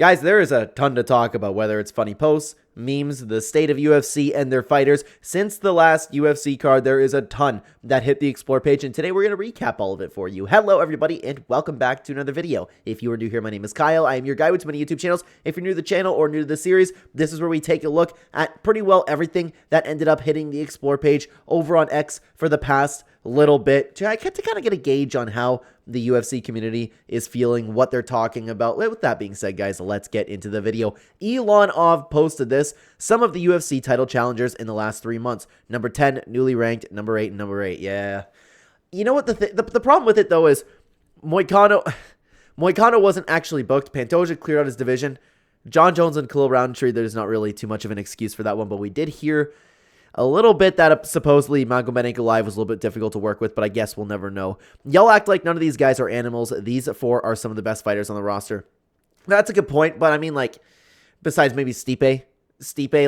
Guys, there is a ton to talk about, whether it's funny posts, memes, the state of UFC and their fighters. Since the last UFC card, there is a ton that hit the Explore page, and today we're going to recap all of it for you. Hello, everybody, and welcome back to another video. If you are new here, my name is Kyle. I am your guy with many YouTube channels. If you're new to the channel or new to the series, this is where we take a look at pretty well everything that ended up hitting the Explore page over on X for the past little bit to kind of get a gauge on how the UFC community is feeling, what they're talking about. With that being said, guys, let's get into the video. Elon Ov posted this. Some of the UFC title challengers in the last 3 months. Number 10, newly ranked. Number 8, and number 8. Yeah. You know what? The problem with it, though, is Moicano wasn't actually booked. Pantoja cleared out his division. John Jones and Khalil Roundtree, there's not really too much of an excuse for that one, but we did hear a little bit that supposedly Magomed Ankalaev was a little bit difficult to work with, but I guess we'll never know. Y'all act like none of these guys are animals. These 4 are some of the best fighters on the roster. That's a good point, but I mean, like, besides maybe Stipe,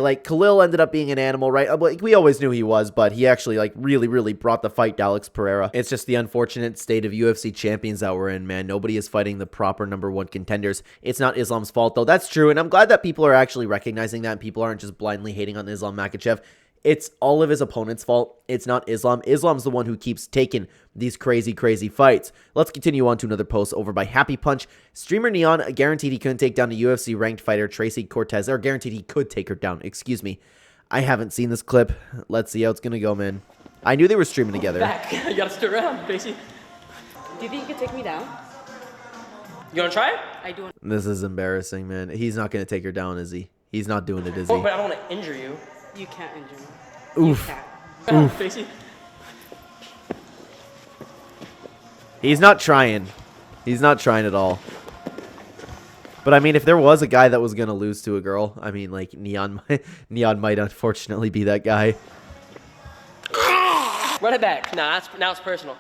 like, Khalil ended up being an animal, right? Like, we always knew he was, but he actually, like, really brought the fight to Alex Pereira. It's just the unfortunate state of UFC champions that we're in, man. Nobody is fighting the proper #1 contenders. It's not Islam's fault, though. That's true, and I'm glad that people are actually recognizing that and people aren't just blindly hating on Islam Makhachev. It's all of his opponent's fault. It's not Islam. Islam's the one who keeps taking these crazy fights. Let's continue on to another post over by Happy Punch. Streamer Neon guaranteed he couldn't take down the UFC ranked fighter Tracy Cortez, or guaranteed he could take her down. Excuse me. I haven't seen this clip. Let's see how it's gonna go, man. I knew they were streaming together. Back. You gotta stir around, Tracy. Do you think you could take me down? You wanna try it? I do. This is embarrassing, man. He's not gonna take her down, is he? He's not doing it, is he? Oh, but I don't want to injure you. You can't injure me. Oof. You can't. Oof. Tracy. He's not trying. He's not trying at all. But I mean, if there was a guy that was gonna lose to a girl, I mean, like Neon might unfortunately be that guy. Run it back. Nah, now it's personal.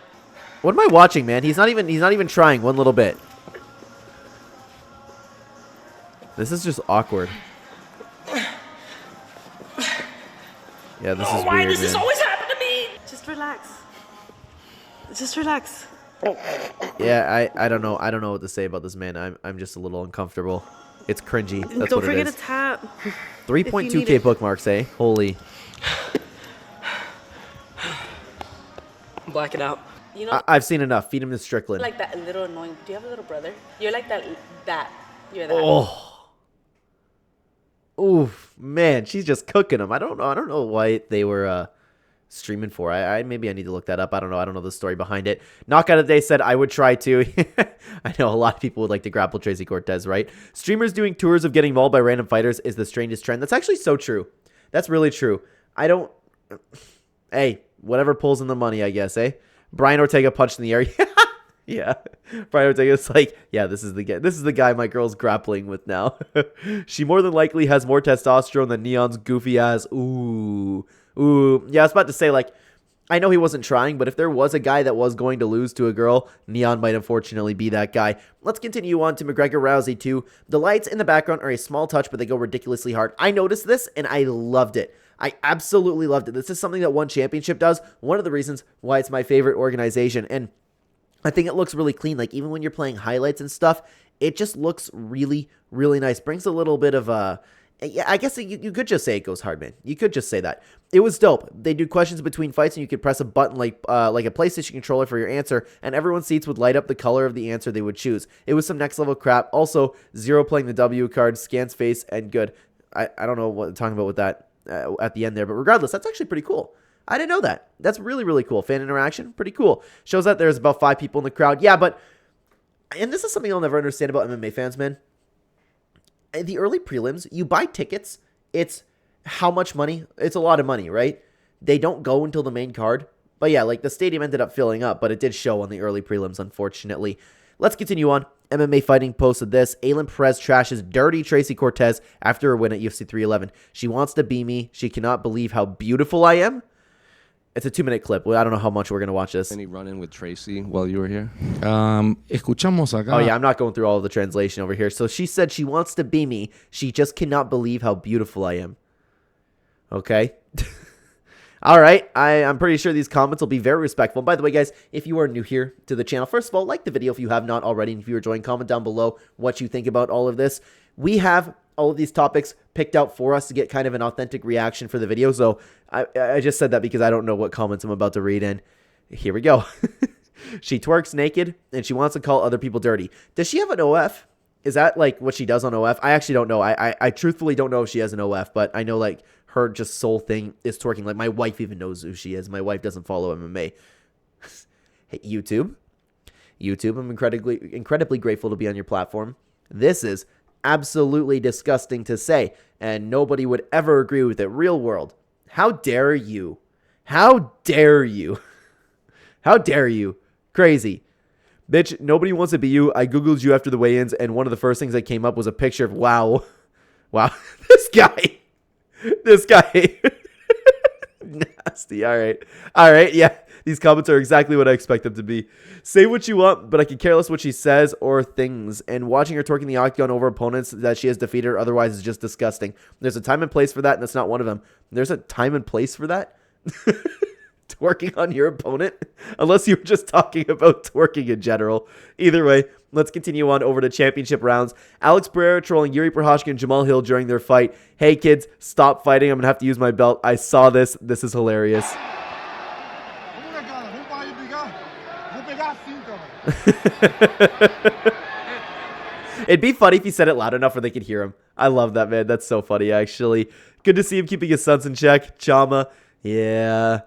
What am I watching, man? He's not even trying one little bit. This is just awkward. Yeah, this is weird, Why does man. this always happen to me? Just relax. Just relax. Yeah, I don't know. I don't know what to say about this, man. I'm just a little uncomfortable. It's cringy. That's Don't what it forget is. to tap. 3.2K bookmarks, eh? Holy. Black it out. You know, I've seen enough. Feed him to Strickland. like that little annoying. Do you have a little brother? You're like that. You're that. Oh. Oof, man, she's just cooking him. I don't know why they were streaming for. Maybe I need to look that up. I don't know the story behind it. Knockout of the Day said I would try to. I know a lot of people would like to grapple Tracy Cortez, right? Streamers doing tours of getting mauled by random fighters is the strangest trend. That's actually so true. That's really true. I don't. Hey, whatever pulls in the money, I guess, eh? Brian Ortega punched in the air. Yeah, Brian Ortega's like, yeah, this is the guy my girl's grappling with now. She more than likely has more testosterone than Neon's goofy ass. Ooh. Yeah, I was about to say, like, I know he wasn't trying, but if there was a guy that was going to lose to a girl, Neon might unfortunately be that guy. Let's continue on to McGregor Rousey 2. The lights in the background are a small touch, but they go ridiculously hard. I noticed this, and I loved it. I absolutely loved it. This is something that One Championship does. One of the reasons why it's my favorite organization, and I think it looks really clean. Like, even when you're playing highlights and stuff, it just looks really nice. Brings a little bit of yeah, I guess you could just say it goes hard, man. You could just say that. It was dope. They do questions between fights, and you could press a button like a PlayStation controller for your answer, and everyone's seats would light up the color of the answer they would choose. It was some next level crap. Also, Zero playing the W card, scans face, and good. I don't know what I'm talking about with that at the end there, but regardless, that's actually pretty cool. I didn't know that. That's really cool. Fan interaction, pretty cool. Shows that there's about 5 people in the crowd. Yeah, but, and this is something I'll never understand about MMA fans, man. In the early prelims, you buy tickets. It's how much money? It's a lot of money, right? They don't go until the main card. But yeah, like the stadium ended up filling up, but it did show on the early prelims, unfortunately. Let's continue on. MMA Fighting posted this. Aylin Perez trashes dirty Tracy Cortez after her win at UFC 311. She wants to be me. She cannot believe how beautiful I am. It's a 2-minute clip. I don't know how much we're going to watch this. Any run-in with Tracy while you were here? Escuchamos acá. Oh, yeah, I'm not going through all of the translation over here. So she said she wants to be me. She just cannot believe how beautiful I am. Okay? All right, I'm pretty sure these comments will be very respectful. By the way, guys, if you are new here to the channel, first of all, like the video if you have not already. And if you're enjoying, comment down below what you think about all of this. We have all of these topics picked out for us to get kind of an authentic reaction for the video. So I just said that because I don't know what comments I'm about to read. And here we go. She twerks naked and she wants to call other people dirty. Does she have an OF? Is that like what she does on OF? I actually don't know. I truthfully don't know if she has an OF, but I know like her just sole thing is twerking. Like my wife even knows who she is. My wife doesn't follow MMA. Hey, YouTube, I'm incredibly grateful to be on your platform. This is absolutely disgusting to say, and nobody would ever agree with it. Real world. How dare you? How dare you? How dare you? Crazy. Bitch, nobody wants to be you. I Googled you after the weigh-ins, and one of the first things that came up was a picture of, wow, this guy. Nasty. All right, yeah. These comments are exactly what I expect them to be. Say what you want, but I can care less what she says or things. And watching her twerking the octagon over opponents that she has defeated or otherwise is just disgusting. There's a time and place for that, and that's not one of them. There's a time and place for that? Twerking on your opponent? Unless you were just talking about twerking in general. Either way, let's continue on over to championship rounds. Alex Pereira trolling Yuri Prochazka and Jamal Hill during their fight. Hey kids, stop fighting. I'm going to have to use my belt. I saw this. This is hilarious. It'd be funny if he said it loud enough where they could hear him. I love that, man. That's so funny, actually. Good to see him keeping his sons in check. Chama. Yeah.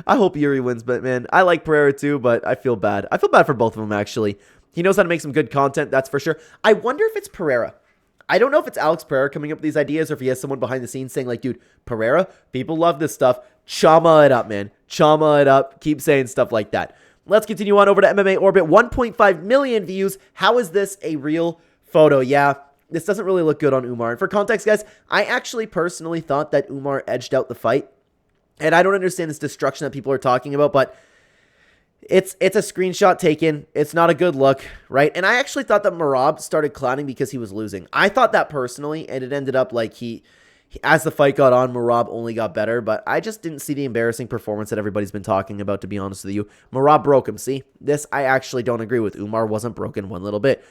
I hope Yuri wins, but man, I like Pereira too, but I feel bad. I feel bad for both of them, actually. He knows how to make some good content, that's for sure. I wonder if it's Pereira. I don't know if it's Alex Pereira coming up with these ideas or if he has someone behind the scenes saying like, dude, Pereira, people love this stuff. Chama it up, man. Chama it up. Keep saying stuff like that. Let's continue on over to MMA Orbit. 1.5 million views. How is this a real photo? Yeah, this doesn't really look good on Umar. And for context, guys, I actually personally thought that Umar edged out the fight. And I don't understand this destruction that people are talking about, but it's a screenshot taken. It's not a good look, right? And I actually thought that Merab started clowning because he was losing. I thought that personally, and it ended up like as the fight got on, Merab only got better, but I just didn't see the embarrassing performance that everybody's been talking about, to be honest with you. Merab broke him, see? This I actually don't agree with. Umar wasn't broken one little bit.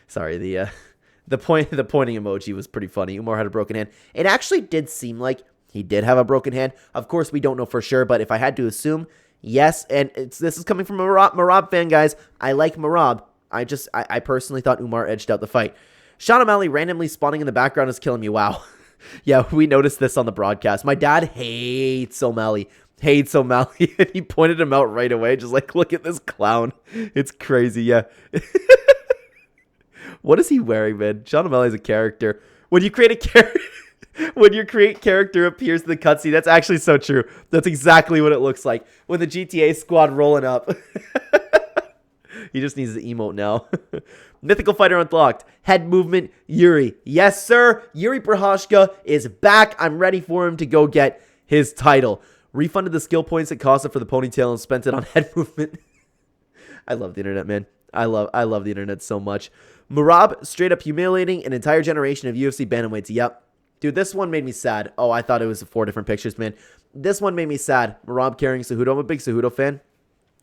Sorry, the pointing emoji was pretty funny. Umar had a broken hand. It actually did seem like he did have a broken hand. Of course, we don't know for sure, but if I had to assume, yes. And this is coming from a Merab fan, guys. I like Merab. I personally thought Umar edged out the fight. Sean O'Malley randomly spawning in the background is killing me. Wow. Yeah, we noticed this on the broadcast. My dad hates O'Malley. And he pointed him out right away. Just like, look at this clown. It's crazy, yeah. What is he wearing, man? Sean O'Malley's a character. When you create character appears in the cutscene, that's actually so true. That's exactly what it looks like. When the GTA squad rolling up. He just needs the emote now. Mythical Fighter Unlocked. Head movement, Yuri. Yes, sir. Yuri Prochazka is back. I'm ready for him to go get his title. Refunded the skill points it cost him for the ponytail and spent it on head movement. I love the internet, man. I love the internet so much. Merab straight up humiliating an entire generation of UFC bantamweights. Yep. Dude, this one made me sad. Oh, I thought it was 4 different pictures, man. This one made me sad. Merab carrying Cejudo. I'm a big Cejudo fan.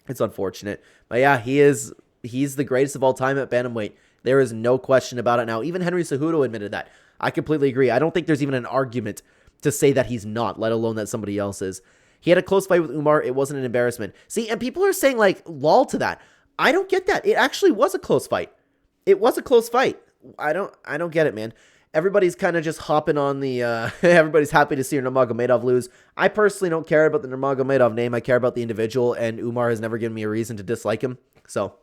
It's unfortunate. But yeah, he's the greatest of all time at bantamweight. There is no question about it now. Even Henry Cejudo admitted that. I completely agree. I don't think there's even an argument to say that he's not, let alone that somebody else is. He had a close fight with Umar. It wasn't an embarrassment. See, and people are saying like, lol to that. I don't get that. It actually was a close fight. It was a close fight. I don't get it, man. Everybody's kind of just hopping on the, everybody's happy to see Nurmagomedov lose. I personally don't care about the Nurmagomedov name. I care about the individual, and Umar has never given me a reason to dislike him. So,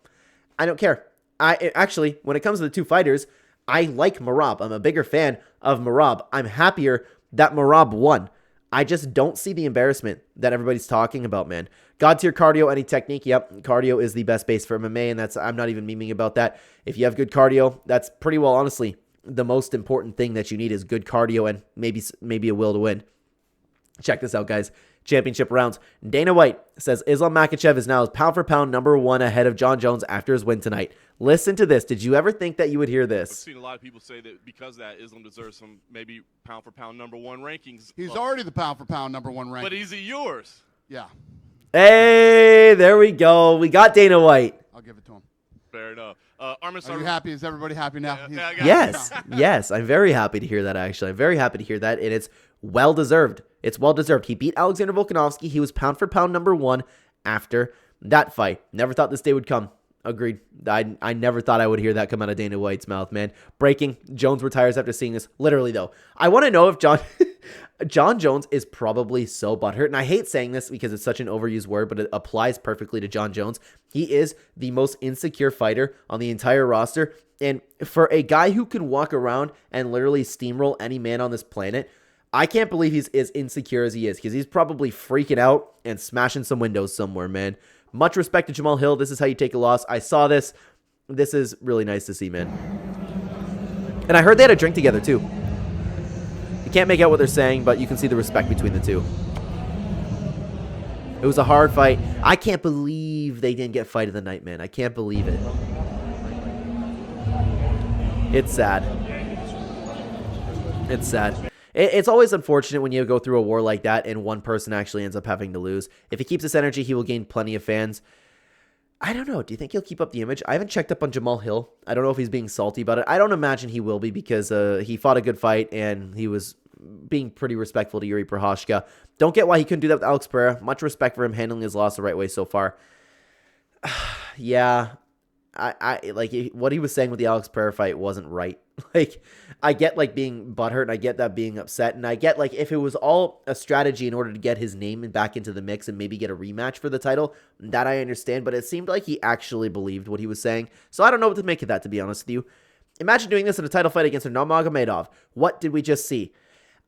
I don't care. Actually, when it comes to the two fighters, I like Merab. I'm a bigger fan of Merab. I'm happier that Merab won. I just don't see the embarrassment that everybody's talking about, man. God tier cardio, any technique. Yep, cardio is the best base for MMA, and I'm not even memeing about that. If you have good cardio, that's pretty well, honestly, the most important thing that you need is good cardio and maybe a will to win. Check this out, guys. Championship rounds. Dana White says Islam Makhachev is now pound for pound #1 ahead of John Jones after his win tonight. Listen to this. Did you ever think that you would hear I've this? seen a lot of people say that because of that, Islam deserves some maybe pound for pound #1 rankings. He's already the pound for pound #1 rank. But is he yours? Yeah, Hey, there we go. We got Dana White. I'll give it to him. Fair enough. Arman Are you Tsarukyan. happy? Is everybody happy now? Yes, yes. I'm very happy to hear that, actually. I'm very happy to hear that, and it's well-deserved. It's well-deserved. He beat Alexander Volkanovski. He was pound for pound #1 after that fight. Never thought this day would come. Agreed. I never thought I would hear that come out of Dana White's mouth, man. Breaking. Jones retires after seeing this. Literally, though. I want to know if John Jones is probably so butthurt. And I hate saying this because it's such an overused word, but it applies perfectly to John Jones. He is the most insecure fighter on the entire roster. And for a guy who can walk around and literally steamroll any man on this planet, I can't believe he's as insecure as he is, because he's probably freaking out and smashing some windows somewhere, man. Much respect to Jamal Hill. This is how you take a loss. I saw this. This is really nice to see, man. And I heard they had a drink together, too. You can't make out what they're saying, but you can see the respect between the two. It was a hard fight. I can't believe they didn't get fight of the night, man. I can't believe it. It's sad. It's sad. It's always unfortunate when you go through a war like that and one person actually ends up having to lose. If he keeps this energy, he will gain plenty of fans. I don't know. Do you think he'll keep up the image? I haven't checked up on Jamal Hill. I don't know if he's being salty about it. I don't imagine he will be, because he fought a good fight and he was being pretty respectful to Yuri Prochazka. Don't get why he couldn't do that with Alex Pereira. Much respect for him handling his loss the right way so far. Yeah. I like what he was saying with the Alex Pereira fight wasn't right. Like, I get like being butthurt, and I get that being upset, and I get like if it was all a strategy in order to get his name back into the mix and maybe get a rematch for the title, that I understand, but it seemed like he actually believed what he was saying. So I don't know what to make of that, to be honest with you. Imagine doing this in a title fight against a Nurmagomedov. What did we just see?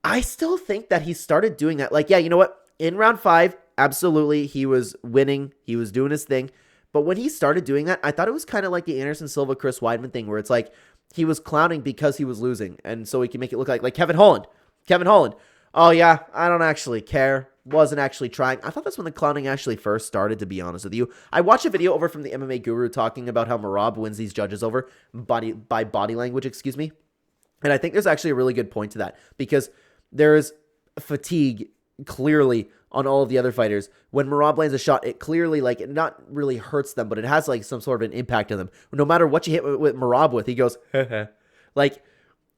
I still think that he started doing that. Like, yeah, you know what? In round 5, absolutely, he was winning. He was doing his thing. But when he started doing that, I thought it was kind of like the Anderson Silva, Chris Weidman thing, where it's like he was clowning because he was losing, and so he can make it look like Kevin Holland. Kevin Holland. Oh, yeah, I don't actually care. Wasn't actually trying. I thought that's when the clowning actually first started, to be honest with you. I watched a video over from the MMA Guru talking about how Merab wins these judges over by body language, excuse me. And I think there's actually a really good point to that, because there's fatigue clearly on all of the other fighters. When Merab lands a shot, it clearly, like, it not really hurts them, but it has like some sort of an impact on them. No matter what you hit with Merab with, he goes, like,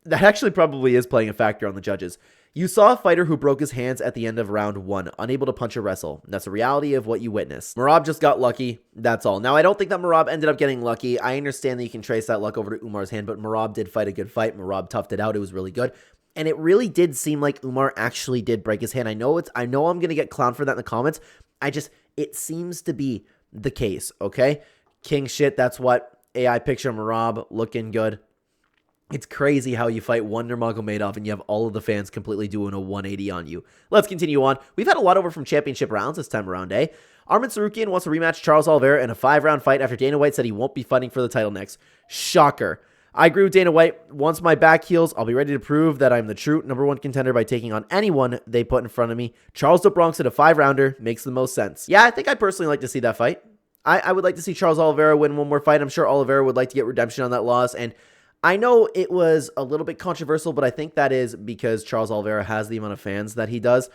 that actually probably is playing a factor on the judges. You saw a fighter who broke his hands at the end of round 1, unable to punch or wrestle. That's the reality of what you witnessed. Merab just got lucky. That's all. Now, I don't think that Merab ended up getting lucky. I understand that you can trace that luck over to Umar's hand, but Merab did fight a good fight. Merab toughed it out. It was really good. And it really did seem like Umar actually did break his hand. I know I'm going to get clowned for that in the comments. It seems to be the case, okay? King shit, that's what AI picture Merab looking good. It's crazy how you fight one Nurmagomedov and you have all of the fans completely doing a 180 on you. Let's continue on. We've had a lot over from championship rounds this time around, eh? Arman Tsarukyan wants to rematch Charles Oliveira in a 5-round fight after Dana White said he won't be fighting for the title next. Shocker. I agree with Dana White. Once my back heals, I'll be ready to prove that I'm the true #1 contender by taking on anyone they put in front of me. Charles the Bronx at a 5-rounder makes the most sense. Yeah, I think I'd personally like to see that fight. I would like to see Charles Oliveira win one more fight. I'm sure Oliveira would like to get redemption on that loss, and I know it was a little bit controversial, but I think that is because Charles Oliveira has the amount of fans that he does.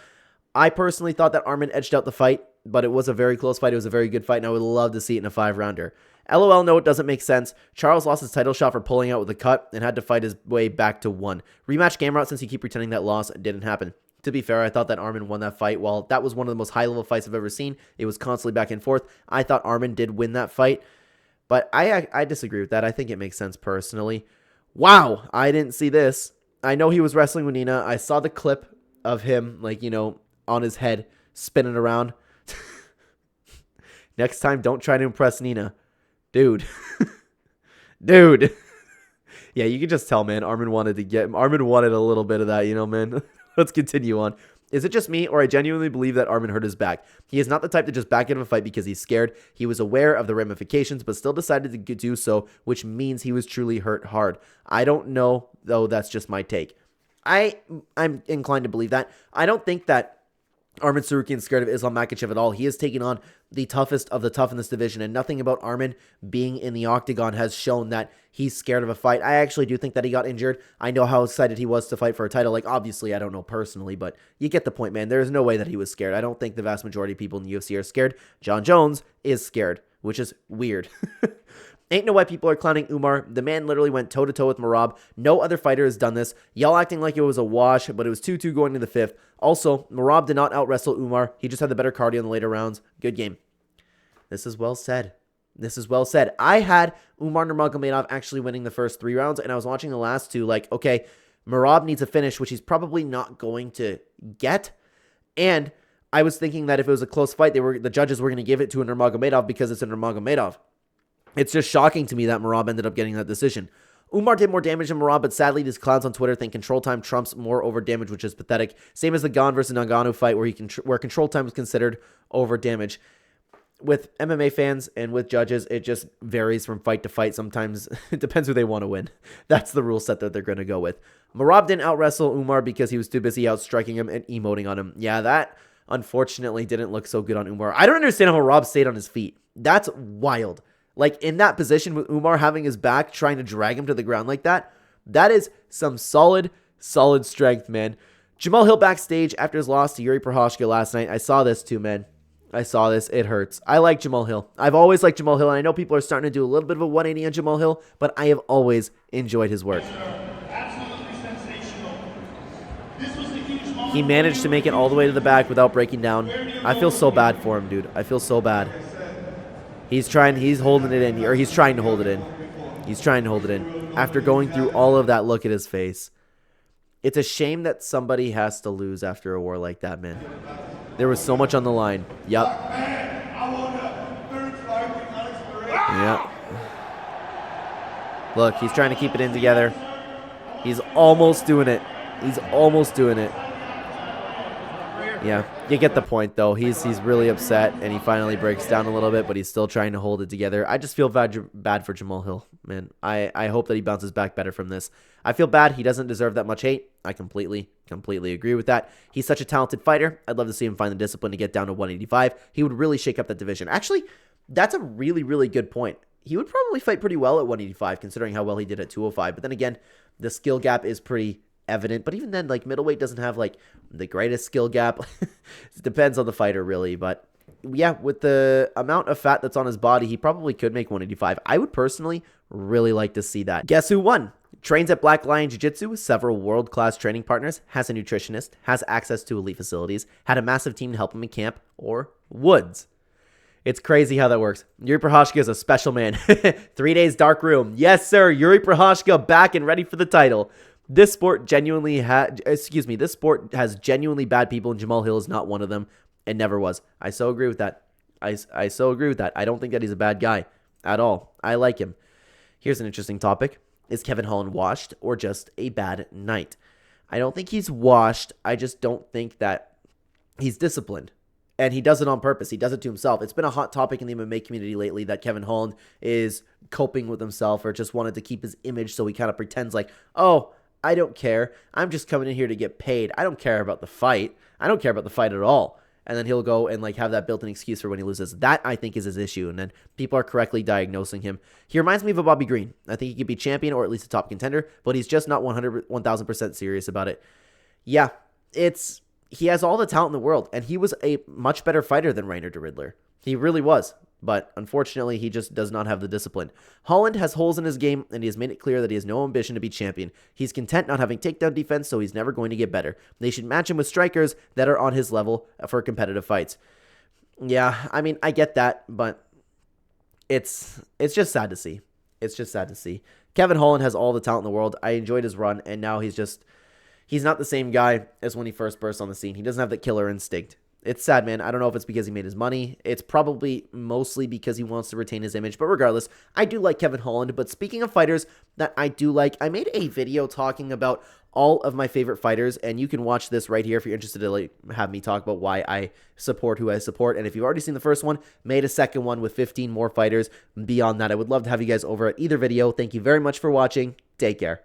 I personally thought that Arman edged out the fight, but it was a very close fight. It was a very good fight, and I would love to see it in a 5-rounder. LOL, no, it doesn't make sense. Charles lost his title shot for pulling out with a cut and had to fight his way back to 1. Rematch game route, since you keep pretending that loss didn't happen. To be fair, I thought that Arman won that fight. While that was one of the most high-level fights I've ever seen, it was constantly back and forth. I thought Arman did win that fight, but I disagree with that. I think it makes sense personally. Wow, I didn't see this. I know he was wrestling with Nina. I saw the clip of him, like, you know, on his head, spinning around. Next time, don't try to impress Nina. Dude. Dude. Yeah, you can just tell, man. Arman wanted a little bit of that, you know, man. Let's continue on. Is it just me, or I genuinely believe that Arman hurt his back? He is not the type to just back out of a fight because he's scared. He was aware of the ramifications, but still decided to do so, which means he was truly hurt hard. I don't know, though. That's just my take. I'm inclined to believe that. I don't think that Arman Tsarukyan scared of Islam Makhachev at all. He is taking on the toughest of the tough in this division, and nothing about Arman being in the octagon has shown that he's scared of a fight. I actually do think that he got injured. I know how excited he was to fight for a title. Like, obviously, I don't know personally, but you get the point, man. There's no way that he was scared. I don't think the vast majority of people in the UFC are scared. John Jones is scared, which is weird. Ain't no way people are clowning Umar. The man literally went toe-to-toe with Merab. No other fighter has done this. Y'all acting like it was a wash, but it was 2-2 going to the 5th. Also, Merab did not out-wrestle Umar. He just had the better cardio in the later rounds. Good game. This is well said. This is well said. I had Umar Nurmagomedov actually winning the first 3 rounds, and I was watching the last 2 like, okay, Merab needs a finish, which he's probably not going to get. And I was thinking that if it was a close fight, the judges were going to give it to a Nurmagomedov because it's a Nurmagomedov. It's just shocking to me that Merab ended up getting that decision. Umar did more damage than Merab, but sadly, these clowns on Twitter think control time trumps more over damage, which is pathetic. Same as the Gon versus Ngannou fight, where control time is considered over damage. With MMA fans and with judges, it just varies from fight to fight. Sometimes it depends who they want to win. That's the rule set that they're going to go with. Merab didn't out-wrestle Umar because he was too busy out-striking him and emoting on him. Yeah, that unfortunately didn't look so good on Umar. I don't understand how Merab stayed on his feet. That's wild. Like, in that position with Umar having his back, trying to drag him to the ground like that, that is some solid strength, man. Jamahal Hill backstage after his loss to Yuri Prochazka last night. I saw this too, man. I saw this. It hurts. I like Jamahal Hill. I've always liked Jamahal Hill, and I know people are starting to do a little bit of a 180 on Jamahal Hill, but I have always enjoyed his work. He managed to make it all the way to the back without breaking down. I feel so bad for him, dude. I feel so bad. He's holding it in, or he's trying to hold it in. He's trying to hold it in. After going through all of that, look at his face. It's a shame that somebody has to lose after a war like that, man. There was so much on the line. Yep. Yep. Look, he's trying to keep it in together. He's almost doing it. He's almost doing it. Yeah, you get the point, though. He's really upset, and he finally breaks down a little bit, but he's still trying to hold it together. I just feel bad for Jamahal Hill, man. I hope that he bounces back better from this. I feel bad. He doesn't deserve that much hate. I completely agree with that. He's such a talented fighter. I'd love to see him find the discipline to get down to 185. He would really shake up that division. Actually, that's a really good point. He would probably fight pretty well at 185, considering how well he did at 205. But then again, the skill gap is pretty evident, but even then, like, middleweight doesn't have like the greatest skill gap. It depends on the fighter, really. But yeah, with the amount of fat that's on his body, he probably could make 185. I would personally really like to see that. Guess who won? Trains at Black Lion Jiu-Jitsu with several world-class training partners, has a nutritionist, has access to elite facilities, had a massive team to help him in camp, or Woods. It's crazy how that works. Yuri Prochazka is a special man. 3 days dark room. Yes, sir. Yuri Prochazka back and ready for the title. This sport this sport has genuinely bad people, and Jamahal Hill is not one of them, and never was. I so agree with that. I so agree with that. I don't think that he's a bad guy at all. I like him. Here's an interesting topic. Is Kevin Holland washed or just a bad night? I don't think he's washed. I just don't think that he's disciplined. And he does it on purpose. He does it to himself. It's been a hot topic in the MMA community lately that Kevin Holland is coping with himself or just wanted to keep his image, so he kind of pretends like, oh, I don't care. I'm just coming in here to get paid. I don't care about the fight. I don't care about the fight at all. And then he'll go and like have that built-in excuse for when he loses. That, I think, is his issue. And then people are correctly diagnosing him. He reminds me of a Bobby Green. I think he could be champion or at least a top contender, but he's just not 1,000% serious about it. Yeah, he has all the talent in the world, and he was a much better fighter than Reinier de Riddler. He really was. But unfortunately, he just does not have the discipline. Holland has holes in his game, and he has made it clear that he has no ambition to be champion. He's content not having takedown defense, so he's never going to get better. They should match him with strikers that are on his level for competitive fights. Yeah, I mean, I get that, but it's just sad to see. It's just sad to see. Kevin Holland has all the talent in the world. I enjoyed his run, and now he's not the same guy as when he first burst on the scene. He doesn't have that killer instinct. It's sad, man. I don't know if it's because he made his money. It's probably mostly because he wants to retain his image. But regardless, I do like Kevin Holland. But speaking of fighters that I do like, I made a video talking about all of my favorite fighters. And you can watch this right here if you're interested to like have me talk about why I support who I support. And if you've already seen the first one, made a second one with 15 more fighters beyond that. I would love to have you guys over at either video. Thank you very much for watching. Take care.